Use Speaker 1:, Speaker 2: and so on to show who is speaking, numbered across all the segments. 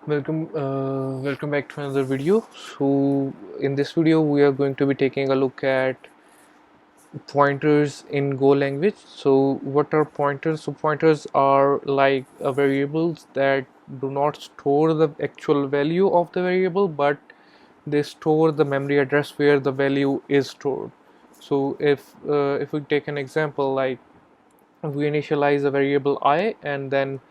Speaker 1: Welcome back to another video. So, in this video, we are going to be taking a look at pointers in Go language. So, what are pointers? So, pointers are like variables that do not store the actual value of the variable, but they store the memory address where the value is stored. So, if we take an example, like we initialize a variable I and then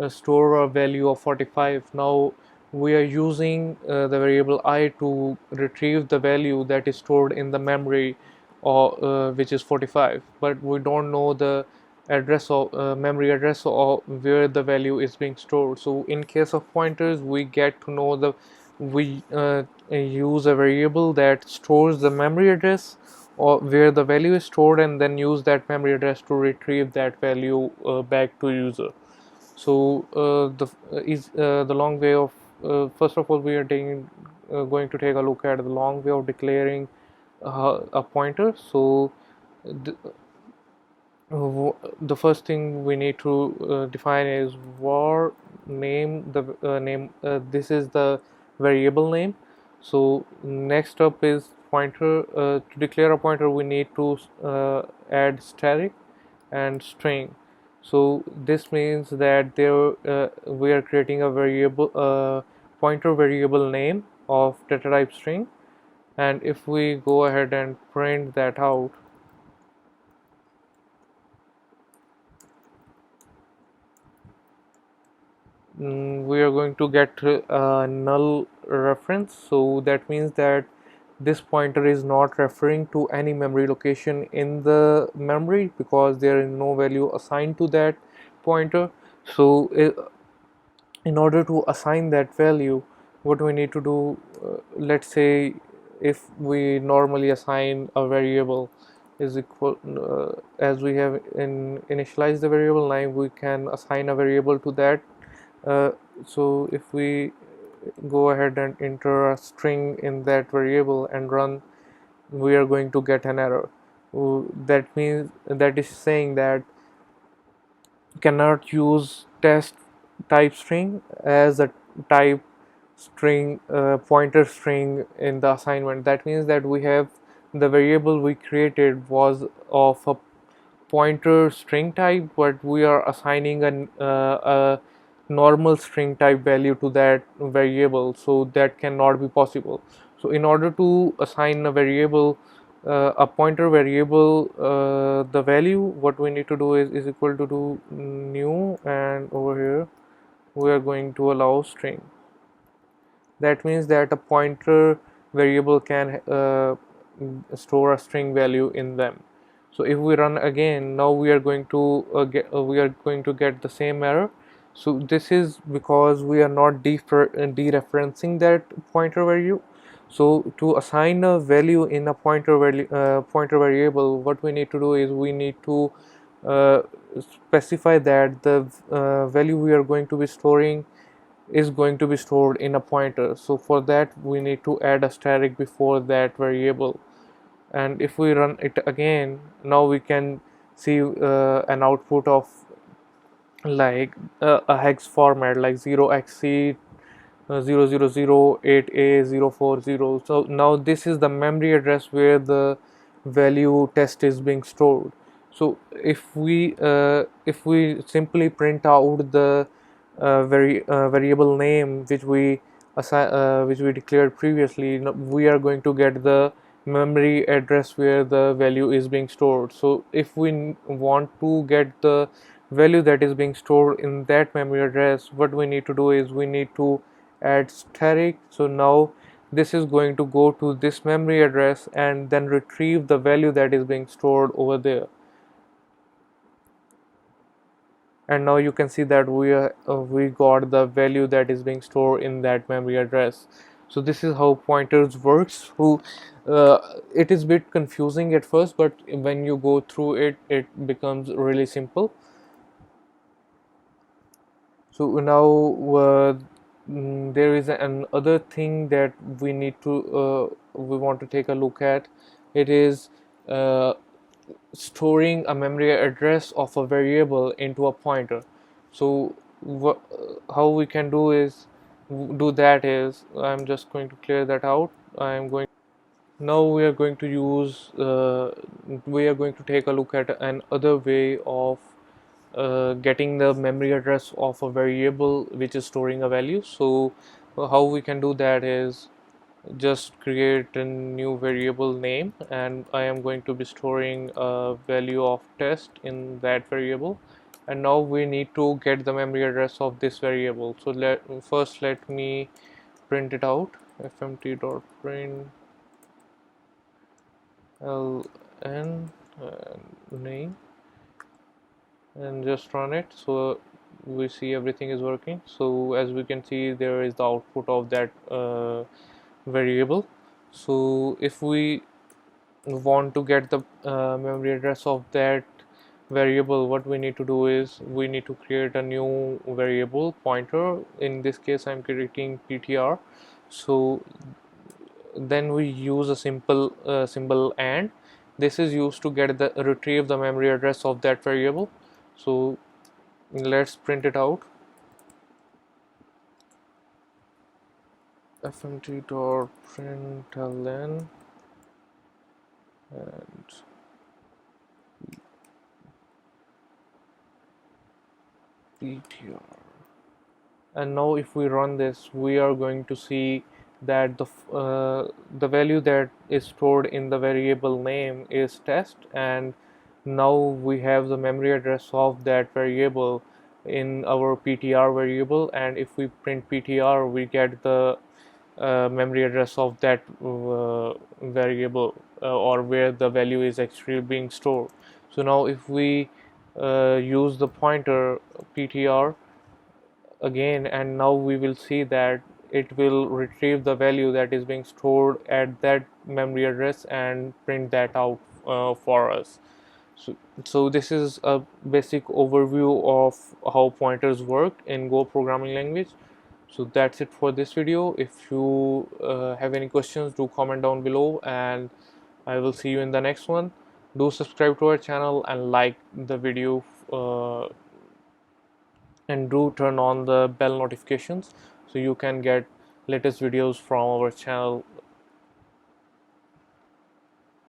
Speaker 1: store a value of 45. Now we are using the variable I to retrieve the value that is stored in the memory, or which is 45, but we don't know the address of memory address or where the value is being stored. So in case of pointers, we get to know the we use a variable that stores the memory address or where the value is stored, and then use that memory address to retrieve that value back to user. So the long way of first of all, we are going to take a look at the long way of declaring a pointer. So the, the first thing we need to define is var name. The name, this is the variable name. So next up is pointer. To declare a pointer, we need to add static and string. So this means that we are creating a variable pointer variable name of data type string, and if we go ahead and print that out, we are going to get a null reference. So that means that this pointer is not referring to any memory location in the memory, because there is no value assigned to that pointer. So in order to assign that value, what we need to do, let's say if we normally assign a variable is equal, as we have initialized the variable name, we can assign a variable to that. uh, so if we go ahead and enter a string in that variable and run, we are going to get an error. That means that is saying that cannot use test type string as a type string, pointer string in the assignment. That means that we have the variable we created was of a pointer string type, but we are assigning a normal string type value to that variable, so that cannot be possible. So in order to assign a variable, a pointer variable, the value, what we need to do is equal to do new, and over here we are going to allow string. That means that a pointer variable can store a string value in them. So if we run again, now we are going to get the same error. So this is because we are not dereferencing that pointer value. So to assign a value in a pointer variable, what we need to do is we need to uh, specify that the value we are going to be storing is going to be stored in a pointer. So for that, we need to add a static before that variable. And if we run it again, now we can see an output of like a hex format, like 0xc 00008A040. So now this is the memory address where the value test is being stored. So if we simply print out the variable name which we declared previously, we are going to get the memory address where the value is being stored. So if we want to get the value that is being stored in that memory address, what we need to do is we need to add static. So now this is going to go to this memory address and then retrieve the value that is being stored over there. And now you can see that we got the value that is being stored in that memory address. So this is how pointers works. It is a bit confusing at first, but when you go through it, it becomes really simple. So now there is another thing that we want to take a look at. It is storing a memory address of a variable into a pointer. So how we can do is do that is, I'm just going to clear that out. I'm going Now we are going to take a look at another way of getting the memory address of a variable which is storing a value. So how we can do that is just create a new variable name, and I am going to be storing a value of test in that variable. And now we need to get the memory address of this variable. So let me print it out. fmt.print ln name, and just run it. So we see everything is working. So as we can see, there is the output of that variable. So if we want to get the memory address of that variable, what we need to do is we need to create a new variable pointer. In this case, I'm creating ptr. So then we use a simple symbol and. This is used to get the retrieve the memory address of that variable. So let's print it out. fmt.println and ptr. And now if we run this, we are going to see that the value that is stored in the variable name is test, and now we have the memory address of that variable in our ptr variable. And if we print ptr, we get the memory address of that variable, or where the value is actually being stored. So now if we use the pointer ptr again, and now we will see that it will retrieve the value that is being stored at that memory address and print that out for us. So this is a basic overview of how pointers work in Go programming language. So that's it for this video. If you have any questions, do comment down below, and I will see you in the next one. Do subscribe to our channel and like the video, and do turn on the bell notifications so you can get latest videos from our channel